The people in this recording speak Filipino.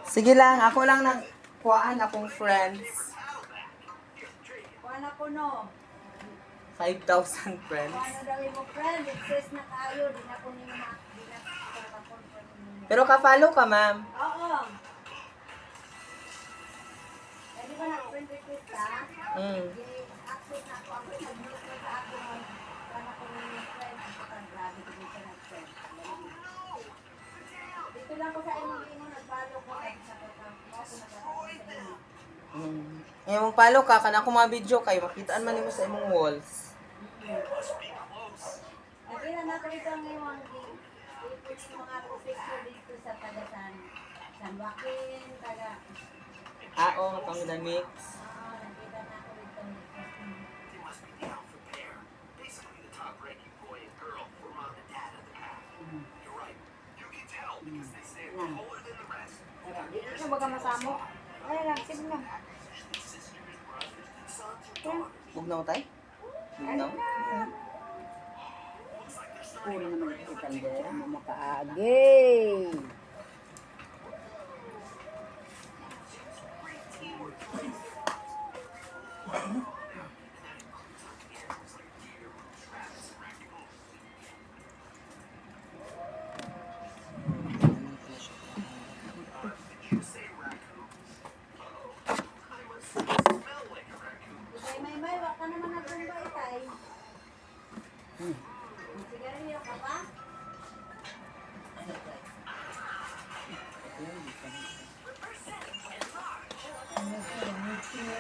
Sige lang, ako lang nagkuhaan akong friends. Kuha na ko no. 5,000 friends. Kuha na daw mo friend. Exist na tayo. Di na ko nyo makakonfirm ninyo. Pero ka-follow ka, ma'am. Oo. Pwede ba na-friend request ka? Access na ako. Ako nag-mute ko sa ako. Kuha na ko ninyo friend. Ako ka grabe. Dito ka nag-friend. Dito lang ko sa imong nag-follow ko. At sa ako nag-follow sa inyo. Ngayon mong follow ka, kana ko mga video kayo, makitaan man nimo sa imong walls. Nakita na ko ito ngayon. Ito yung mga picture dito sa taga San Joaquin, taga... Oo, pang the mix. Nakita na ko ito. Dito baga masamo. Ay lang, sige lang. Bugnaw tay? Bugnaw? Puro naman ito tandera, makaagi. May, wak ka naman na itay.